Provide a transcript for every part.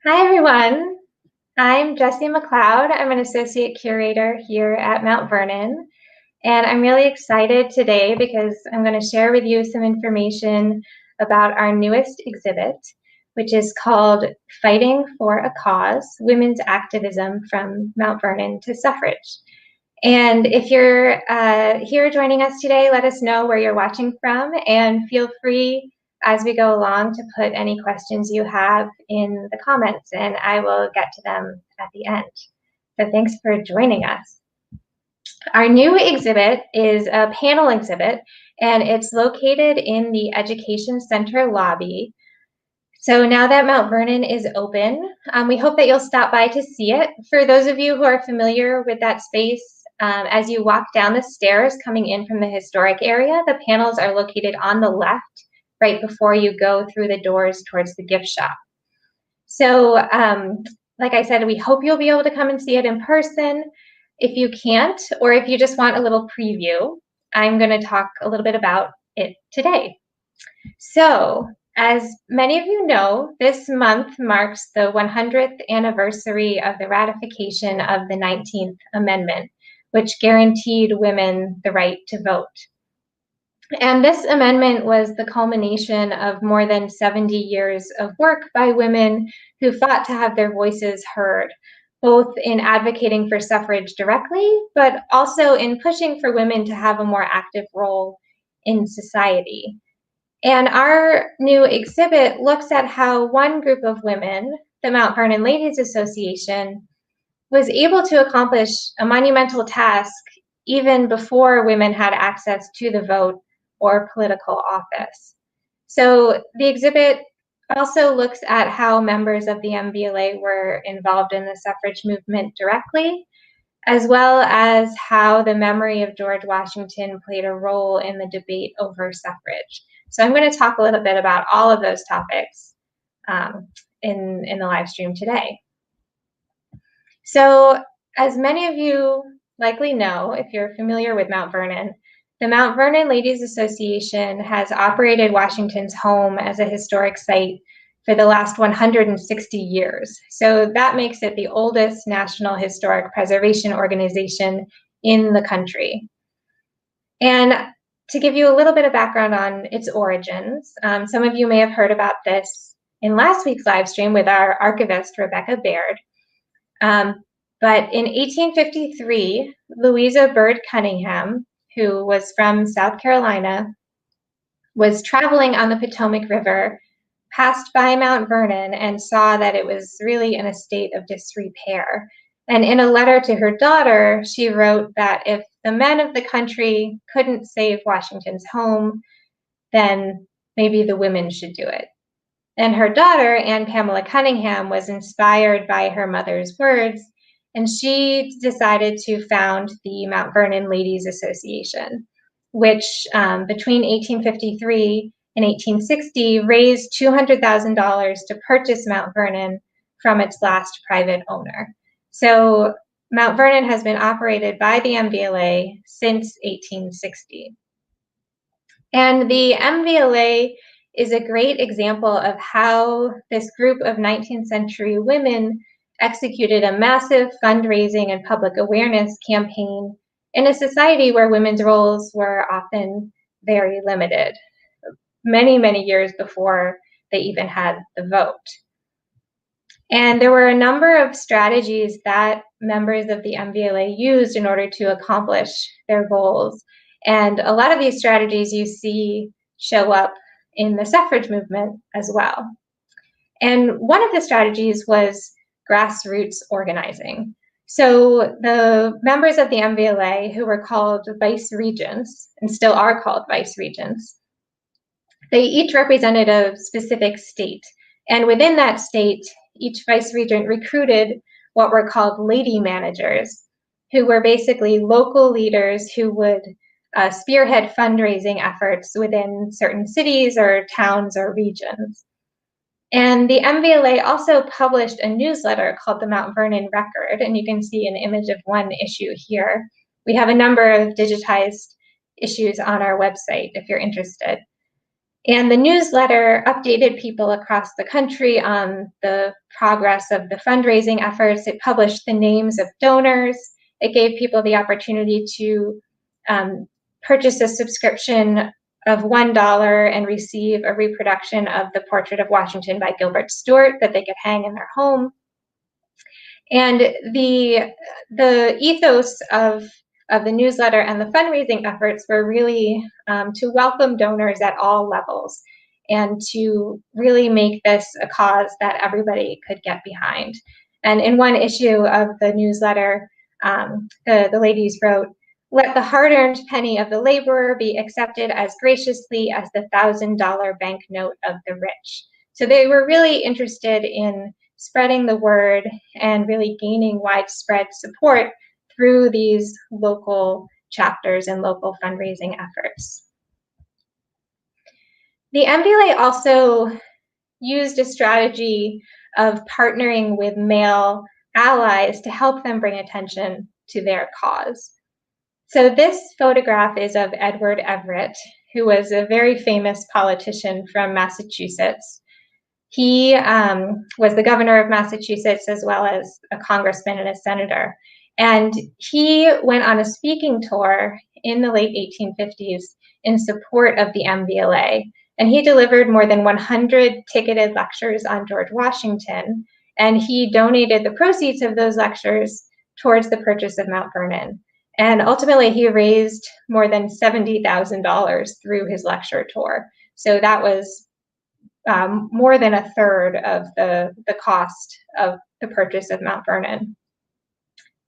Hi, everyone. I'm Jessie MacLeod. I'm an associate curator here at Mount Vernon, and I'm really excited today because I'm going to share with you some information about our newest exhibit, which is called Fighting for a Cause, Women's Activism from Mount Vernon to Suffrage. And if you're here joining us today, let us know where you're watching from, and feel free as we go along to put any questions you have in the comments, and I will get to them at the end. So thanks for joining us. Our new exhibit is a panel exhibit, and it's located in the Education Center lobby. So now that Mount Vernon is open, we hope that you'll stop by to see it. For those of you who are familiar with that space, as you walk down the stairs coming in from the historic area, the panels are located on the left, right before you go through the doors towards the gift shop. So like I said, we hope you'll be able to come and see it in person. If you can't, or if you just want a little preview, I'm going to talk a little bit about it today. So, as many of you know, this month marks the 100th anniversary of the ratification of the 19th Amendment, which guaranteed women the right to vote. And this amendment was the culmination of more than 70 years of work by women who fought to have their voices heard, both in advocating for suffrage directly, but also in pushing for women to have a more active role in society. And our new exhibit looks at how one group of women, the Mount Vernon Ladies Association, was able to accomplish a monumental task even before women had access to the vote or political office. So the exhibit also looks at how members of the MVLA were involved in the suffrage movement directly, as well as how the memory of George Washington played a role in the debate over suffrage. So I'm going to talk a little bit about all of those topics in the live stream today. So as many of you likely know, if you're familiar with Mount Vernon, the Mount Vernon Ladies Association has operated Washington's home as a historic site for the last 160 years. So that makes it the oldest national historic preservation organization in the country. And to give you a little bit of background on its origins, some of you may have heard about this in last week's live stream with our archivist, Rebecca Byrd. But in 1853, Louisa Byrd Cunningham, who was from South Carolina, was traveling on the Potomac River, passed by Mount Vernon, and saw that it was really in a state of disrepair. And in a letter to her daughter, she wrote that if the men of the country couldn't save Washington's home, then maybe the women should do it. And her daughter, Anne Pamela Cunningham, was inspired by her mother's words, and she decided to found the Mount Vernon Ladies Association, which between 1853 and 1860 raised $200,000 to purchase Mount Vernon from its last private owner. So Mount Vernon has been operated by the MVLA since 1860. And the MVLA is a great example of how this group of 19th century women executed a massive fundraising and public awareness campaign in a society where women's roles were often very limited, many, many years before they even had the vote. And there were a number of strategies that members of the MVLA used in order to accomplish their goals. And a lot of these strategies you see show up in the suffrage movement as well. And one of the strategies was grassroots organizing. So the members of the MVLA, who were called vice regents, and still are called vice regents, they each represented a specific state. And within that state, each vice regent recruited what were called lady managers, who were basically local leaders who would spearhead fundraising efforts within certain cities or towns or regions. And the MVLA also published a newsletter called the Mount Vernon Record, and you can see an image of one issue here. We have a number of digitized issues on our website if you're interested. And the newsletter updated people across the country on the progress of the fundraising efforts. It published the names of donors. It gave people the opportunity to purchase a subscription of $1 and receive a reproduction of the Portrait of Washington by Gilbert Stuart that they could hang in their home. And the ethos of the newsletter and the fundraising efforts were really to welcome donors at all levels and to really make this a cause that everybody could get behind. And in one issue of the newsletter, the ladies wrote, "Let the hard-earned penny of the laborer be accepted as graciously as the $1,000 banknote of the rich." So they were really interested in spreading the word and really gaining widespread support through these local chapters and local fundraising efforts. The MVLA also used a strategy of partnering with male allies to help them bring attention to their cause. So this photograph is of Edward Everett, who was a very famous politician from Massachusetts. He was the governor of Massachusetts as well as a congressman and a senator. And he went on a speaking tour in the late 1850s in support of the MVLA. And he delivered more than 100 ticketed lectures on George Washington. And he donated the proceeds of those lectures towards the purchase of Mount Vernon. And ultimately, he raised more than $70,000 through his lecture tour. So that was more than a third of the cost of the purchase of Mount Vernon.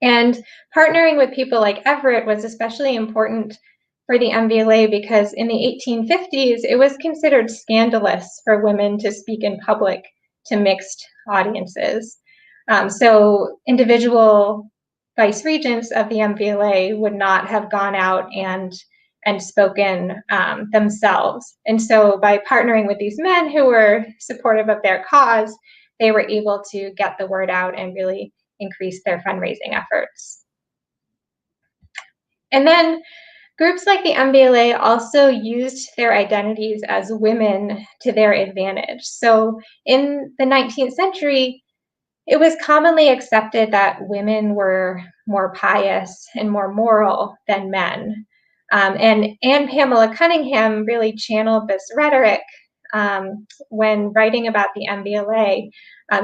And partnering with people like Everett was especially important for the MVLA because in the 1850s, it was considered scandalous for women to speak in public to mixed audiences. So individual vice regents of the MVLA would not have gone out and spoken themselves. And so by partnering with these men who were supportive of their cause, they were able to get the word out and really increase their fundraising efforts. And then groups like the MVLA also used their identities as women to their advantage. So in the 19th century, it was commonly accepted that women were more pious and more moral than men. And Anne Pamela Cunningham really channeled this rhetoric when writing about the MVLA.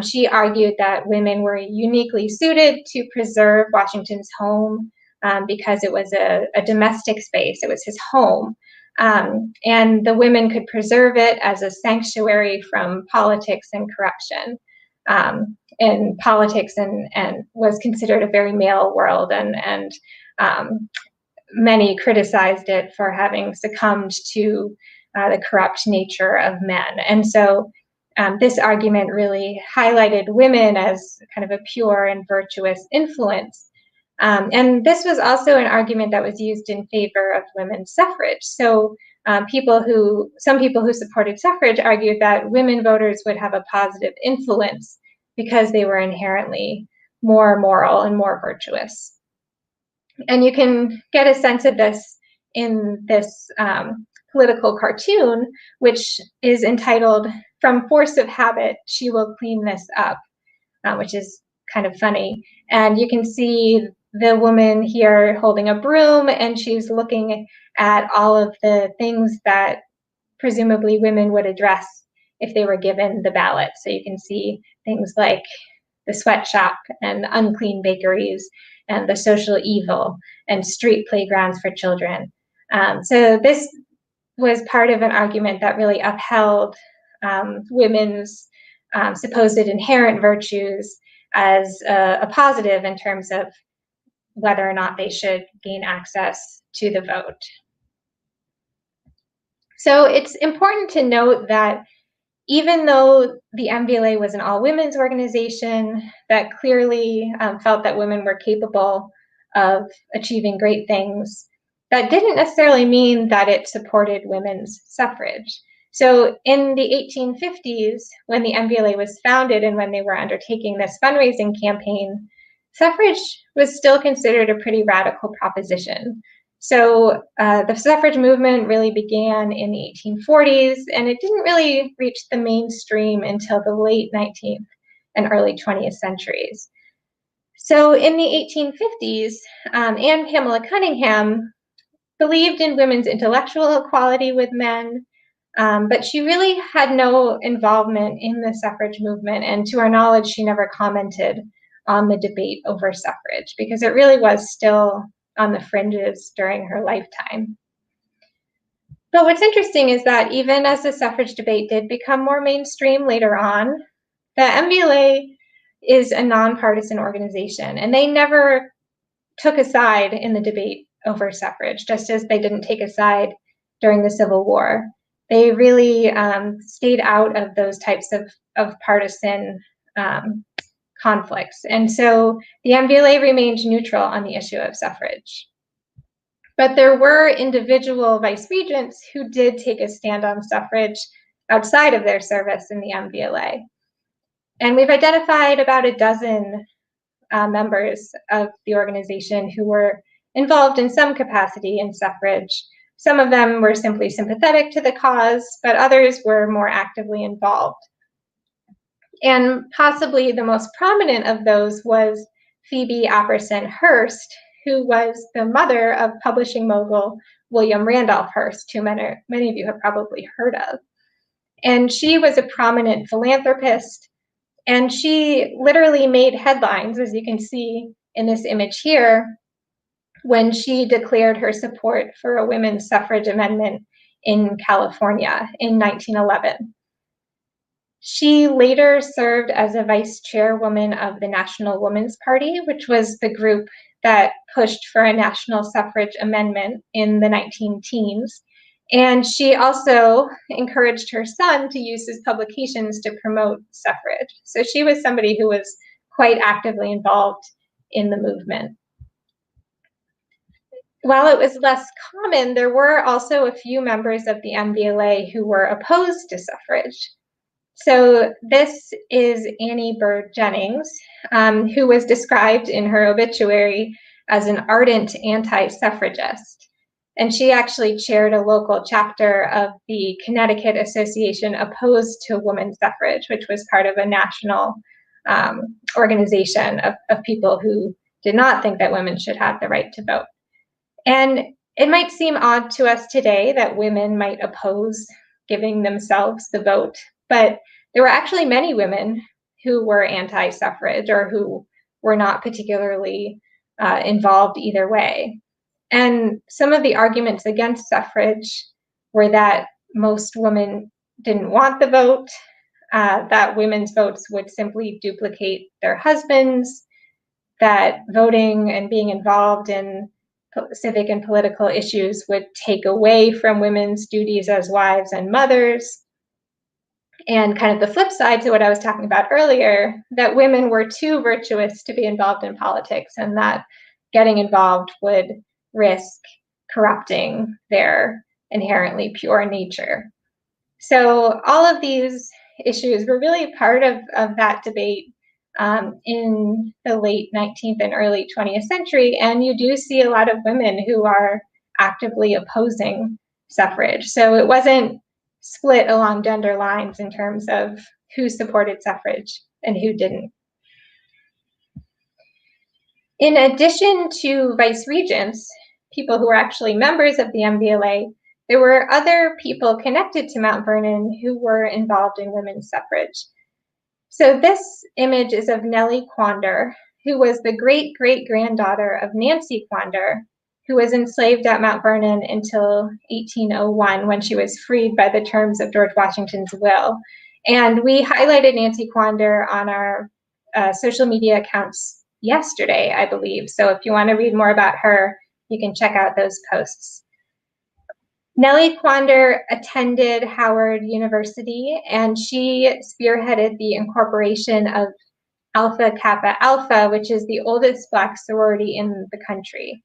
She argued that women were uniquely suited to preserve Washington's home because it was a domestic space, it was his home. And the women could preserve it as a sanctuary from politics and corruption. And politics and was considered a very male world, and many criticized it for having succumbed to the corrupt nature of men. And so this argument really highlighted women as kind of a pure and virtuous influence. And this was also an argument that was used in favor of women's suffrage. So some people who supported suffrage argued that women voters would have a positive influence because they were inherently more moral and more virtuous. And you can get a sense of this in this political cartoon, which is entitled, "From Force of Habit, She Will Clean This Up," which is kind of funny. And you can see the woman here holding a broom, and she's looking at all of the things that presumably women would address if they were given the ballot. So you can see things like the sweatshop and unclean bakeries and the social evil and street playgrounds for children. So this was part of an argument that really upheld women's supposed inherent virtues as a positive in terms of whether or not they should gain access to the vote. So it's important to note that even though the MVLA was an all-women's organization that clearly felt that women were capable of achieving great things, that didn't necessarily mean that it supported women's suffrage. So in the 1850s, when the MVLA was founded and when they were undertaking this fundraising campaign, suffrage was still considered a pretty radical proposition. So the suffrage movement really began in the 1840s, and it didn't really reach the mainstream until the late 19th and early 20th centuries. So in the 1850s, Anne Pamela Cunningham believed in women's intellectual equality with men, but she really had no involvement in the suffrage movement, and to our knowledge, she never commented on the debate over suffrage because it really was still on the fringes during her lifetime. But what's interesting is that even as the suffrage debate did become more mainstream later on, the MVLA is a nonpartisan organization, and they never took a side in the debate over suffrage, just as they didn't take a side during the Civil War. They really stayed out of those types of partisan conflicts. And so the MVLA remained neutral on the issue of suffrage. But there were individual vice regents who did take a stand on suffrage outside of their service in the MVLA. And we've identified about a dozen members of the organization who were involved in some capacity in suffrage. Some of them were simply sympathetic to the cause, but others were more actively involved. And possibly the most prominent of those was Phoebe Hearst, who was the mother of publishing mogul William Randolph Hearst, who many of you have probably heard of. And she was a prominent philanthropist, and she literally made headlines, as you can see in this image here, when she declared her support for a women's suffrage amendment in California in 1911. She later served as a vice chairwoman of the National Women's Party, which was the group that pushed for a national suffrage amendment in the 19-teens. And she also encouraged her son to use his publications to promote suffrage. So she was somebody who was quite actively involved in the movement. While it was less common, there were also a few members of the MVLA who were opposed to suffrage. So this is Annie Byrd Jennings, who was described in her obituary as an ardent anti-suffragist. And she actually chaired a local chapter of the Connecticut Association opposed to women's suffrage, which was part of a national organization of people who did not think that women should have the right to vote. And it might seem odd to us today that women might oppose giving themselves the vote, but there were actually many women who were anti-suffrage or who were not particularly involved either way. And some of the arguments against suffrage were that most women didn't want the vote, that women's votes would simply duplicate their husbands', that voting and being involved in civic and political issues would take away from women's duties as wives and mothers. And kind of the flip side to what I was talking about earlier, that women were too virtuous to be involved in politics, and that getting involved would risk corrupting their inherently pure nature. So all of these issues were really part of that debate in the late 19th and early 20th century, and you do see a lot of women who are actively opposing suffrage. So it wasn't split along gender lines in terms of who supported suffrage and who didn't. In addition to vice regents, people who were actually members of the MVLA, there were other people connected to Mount Vernon who were involved in women's suffrage. So this image is of Nellie Kidder, who was the great-great-granddaughter of Nancy Kidder, who was enslaved at Mount Vernon until 1801 when she was freed by the terms of George Washington's will. And we highlighted Nancy Kidder on our social media accounts yesterday, I believe. So if you want to read more about her, you can check out those posts. Nellie Kidder attended Howard University, and she spearheaded the incorporation of Alpha Kappa Alpha, which is the oldest Black sorority in the country.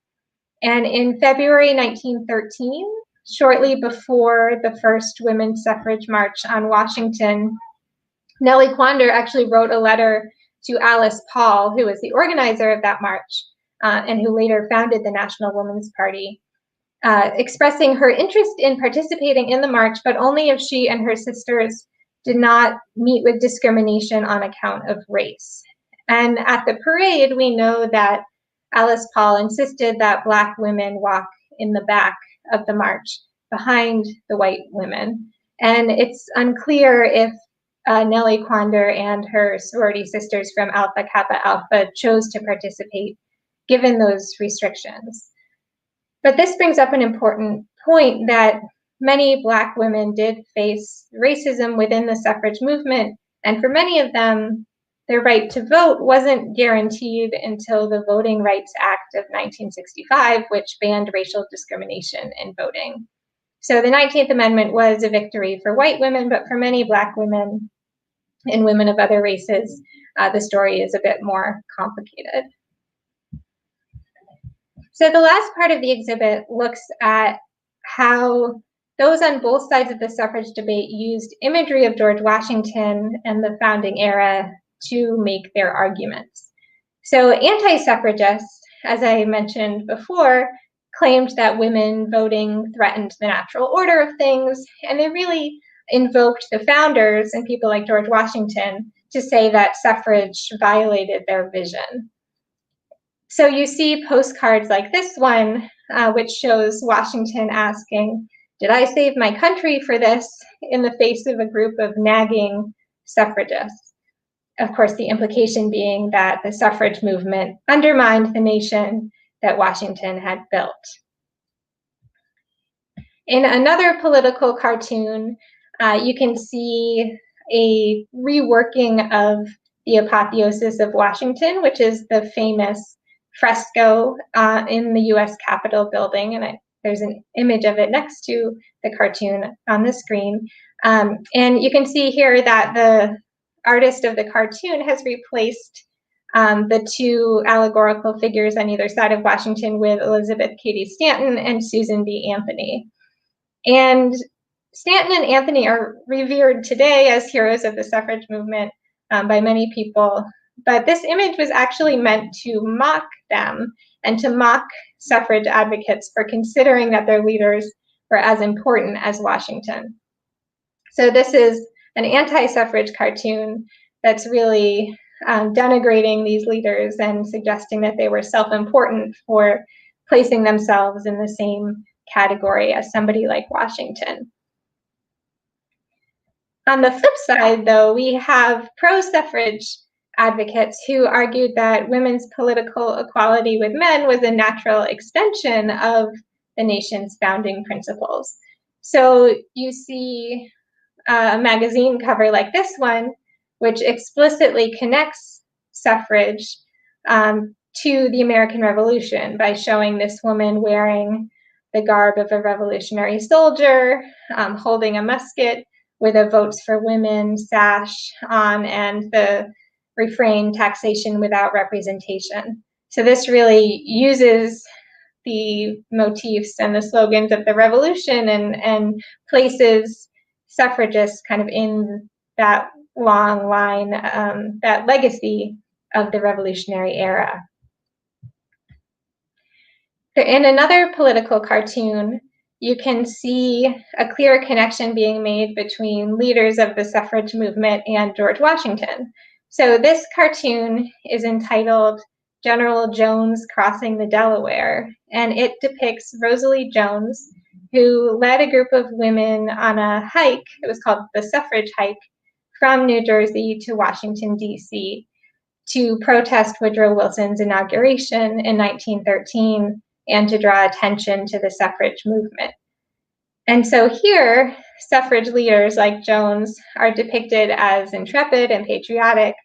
And in February 1913, shortly before the first women's suffrage march on Washington, Nellie Kidder actually wrote a letter to Alice Paul, who was the organizer of that march, and who later founded the National Women's Party. expressing her interest in participating in the march, but only if she and her sisters did not meet with discrimination on account of race. And at the parade, we know that Alice Paul insisted that Black women walk in the back of the march behind the white women. And it's unclear if Nellie Kidder and her sorority sisters from Alpha Kappa Alpha chose to participate given those restrictions. But this brings up an important point that many Black women did face racism within the suffrage movement, and for many of them, their right to vote wasn't guaranteed until the Voting Rights Act of 1965, which banned racial discrimination in voting. So the 19th Amendment was a victory for white women, but for many Black women and women of other races, the story is a bit more complicated. So the last part of the exhibit looks at how those on both sides of the suffrage debate used imagery of George Washington and the founding era to make their arguments. So anti-suffragists, as I mentioned before, claimed that women voting threatened the natural order of things, and they really invoked the founders and people like George Washington to say that suffrage violated their vision. So you see postcards like this one, which shows Washington asking, "Did I save my country for this?" in the face of a group of nagging suffragists. Of course, the implication being that the suffrage movement undermined the nation that Washington had built. In another political cartoon, you can see a reworking of the Apotheosis of Washington, which is the famous fresco in the US Capitol building, and there's an image of it next to the cartoon on the screen. And you can see here that the artist of the cartoon has replaced the two allegorical figures on either side of Washington with Elizabeth Cady Stanton and Susan B. Anthony. And Stanton and Anthony are revered today as heroes of the suffrage movement by many people. But this image was actually meant to mock them and to mock suffrage advocates for considering that their leaders were as important as Washington. So this is an anti-suffrage cartoon that's really denigrating these leaders and suggesting that they were self-important for placing themselves in the same category as somebody like Washington. On the flip side, though, we have pro-suffrage advocates who argued that women's political equality with men was a natural extension of the nation's founding principles. So you see a magazine cover like this one, which explicitly connects suffrage to the American Revolution by showing this woman wearing the garb of a revolutionary soldier, holding a musket with a Votes for Women sash on and the refrain, "Taxation without representation." So this really uses the motifs and the slogans of the revolution and places suffragists kind of in that long line, that legacy of the revolutionary era. In another political cartoon, you can see a clear connection being made between leaders of the suffrage movement and George Washington. So this cartoon is entitled "General Jones Crossing the Delaware," and it depicts Rosalie Jones, who led a group of women on a hike. It was called the Suffrage Hike from New Jersey to Washington, D.C. to protest Woodrow Wilson's inauguration in 1913 and to draw attention to the suffrage movement. And so here, suffrage leaders like Jones are depicted as intrepid and patriotic,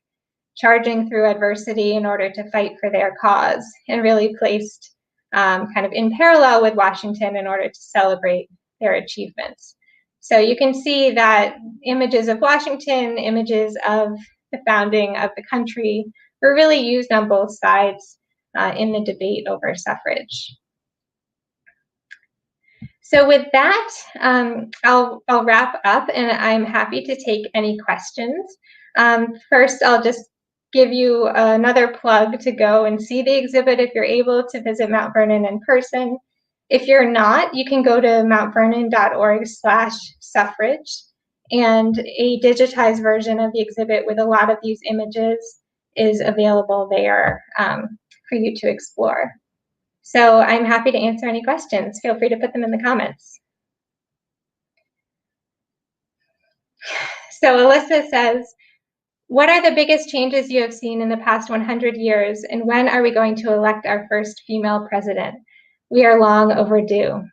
charging through adversity in order to fight for their cause, and really placed kind of in parallel with Washington in order to celebrate their achievements. So you can see that images of Washington, images of the founding of the country were really used on both sides in the debate over suffrage. So with that, I'll wrap up, and I'm happy to take any questions. First, I'll just give you another plug to go and see the exhibit if you're able to visit Mount Vernon in person. If you're not, you can go to mountvernon.org/suffrage, and a digitized version of the exhibit with a lot of these images is available there for you to explore. So I'm happy to answer any questions. Feel free to put them in the comments. So Alyssa says, what are the biggest changes you have seen in the past 100 years, and when are we going to elect our first female president? We are long overdue.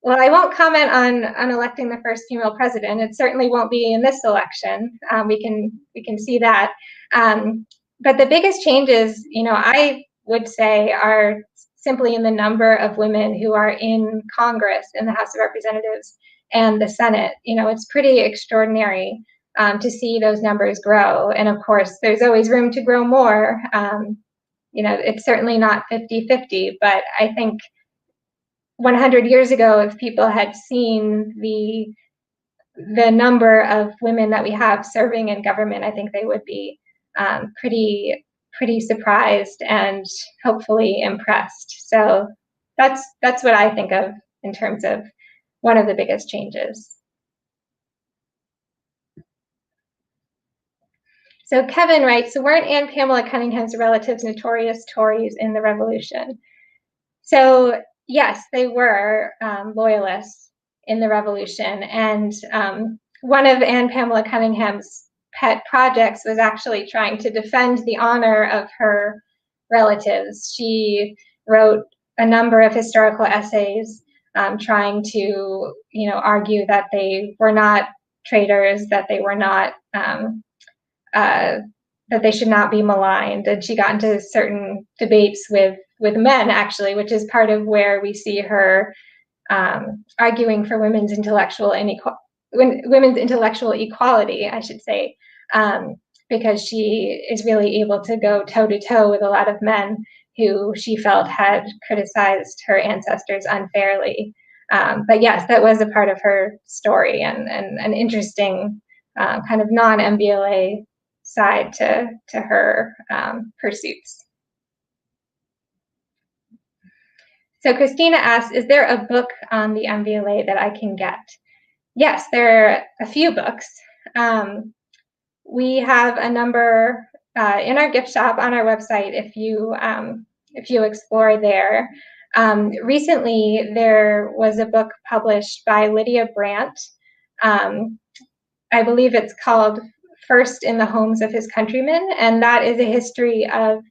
Well, I won't comment on electing the first female president. It certainly won't be in this election. We can see that. But the biggest changes, I would say, are simply in the number of women who are in Congress, in the House of Representatives, and the Senate. It's pretty extraordinary to see those numbers grow. And of course, there's always room to grow more. It's certainly not 50-50, but I think 100 years ago, if people had seen the number of women that we have serving in government, I think they would be pretty surprised and hopefully impressed. So that's what I think of in terms of one of the biggest changes. So Kevin writes, so weren't Anne Pamela Cunningham's relatives notorious Tories in the Revolution? So yes, they were loyalists in the Revolution. And one of Anne Pamela Cunningham's pet projects was actually trying to defend the honor of her relatives. She wrote a number of historical essays trying to, argue that they were not traitors, that they were not, that they should not be maligned. And she got into certain debates with men, actually, which is part of where we see her arguing for women's intellectual equality, I should say, because she is really able to go toe-to-toe with a lot of men who she felt had criticized her ancestors unfairly. But yes, that was a part of her story, and an interesting kind of non-MBLA side to her pursuits. So Christina asks, is there a book on the MVLA that I can get? Yes, there are a few books. We have a number in our gift shop on our website if you explore there. Recently, there was a book published by Lydia Brandt. I believe it's called First in the Homes of His Countrymen, and that is a history of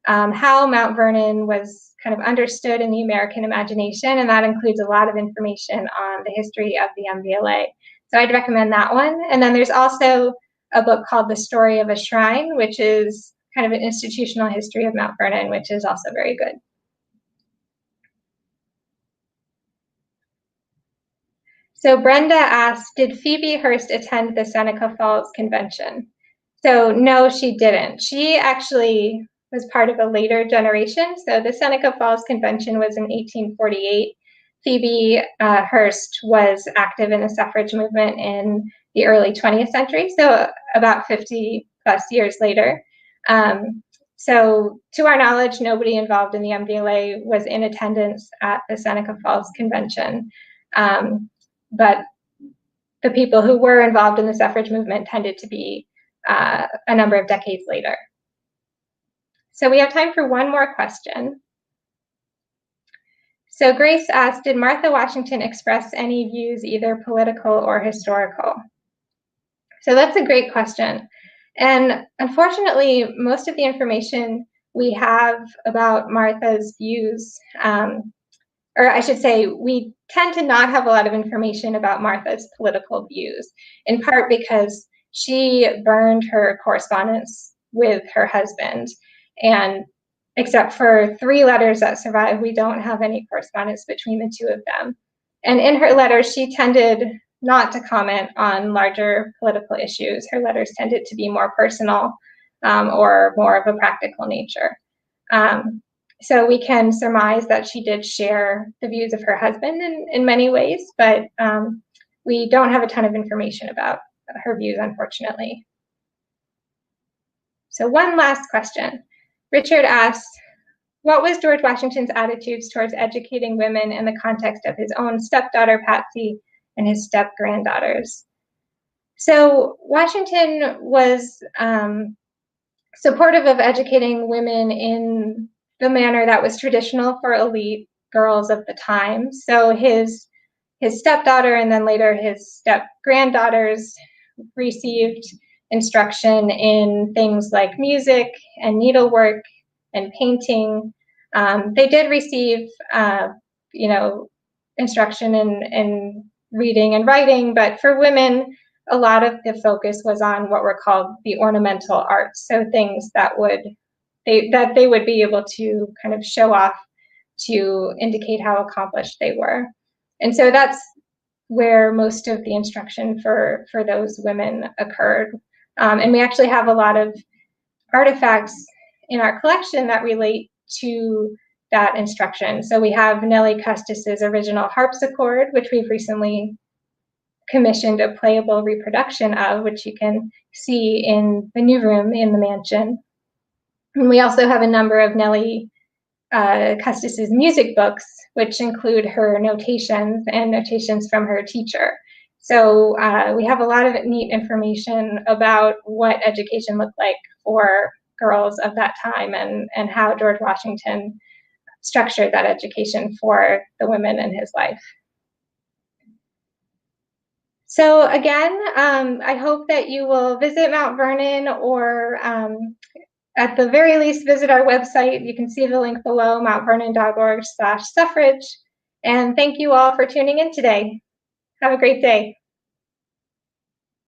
how Mount Vernon was kind of understood in the American imagination, and that includes a lot of information on the history of the MVLA. So I'd recommend that one. And then there's also a book called The Story of a Shrine, which is kind of an institutional history of Mount Vernon, which is also very good. So Brenda asked, did Phoebe Hearst attend the Seneca Falls Convention? So no, she didn't. She actually was part of a later generation. So the Seneca Falls Convention was in 1848. Phoebe Hearst was active in the suffrage movement in the early 20th century, so about 50 plus years later. So to our knowledge, nobody involved in the MVLA was in attendance at the Seneca Falls Convention. But the people who were involved in the suffrage movement tended to be a number of decades later. So we have time for one more question. So Grace asked, did Martha Washington express any views, either political or historical? So that's a great question. And unfortunately, most of the information we have about Martha's views, or I should say, we tend to not have a lot of information about Martha's political views, in part because she burned her correspondence with her husband. And except for 3 letters that survive, we don't have any correspondence between the two of them. And in her letters, she tended not to comment on larger political issues. Her letters tended to be more personal or more of a practical nature. So we can surmise that she did share the views of her husband in many ways, but we don't have a ton of information about her views, unfortunately. So one last question. Richard asks, what was George Washington's attitudes towards educating women in the context of his own stepdaughter, Patsy, and his step-granddaughters? So Washington was supportive of educating women in the manner that was traditional for elite girls of the time. So his stepdaughter and then later his step-granddaughters received instruction in things like music and needlework and painting. They did receive, instruction in reading and writing, but for women, a lot of the focus was on what were called the ornamental arts, so things that they would be able to kind of show off to indicate how accomplished they were. And so that's where most of the instruction for those women occurred. And we actually have a lot of artifacts in our collection that relate to that instruction. So we have Nellie Custis's original harpsichord, which we've recently commissioned a playable reproduction of, which you can see in the new room in the mansion. And we also have a number of Nellie Custis's music books, which include her notations and notations from her teacher. So we have a lot of neat information about what education looked like for girls of that time and how George Washington structured that education for the women in his life. So again, I hope that you will visit Mount Vernon, or at the very least visit our website. You can see the link below, mountvernon.org/suffrage. And thank you all for tuning in today. Have a great day.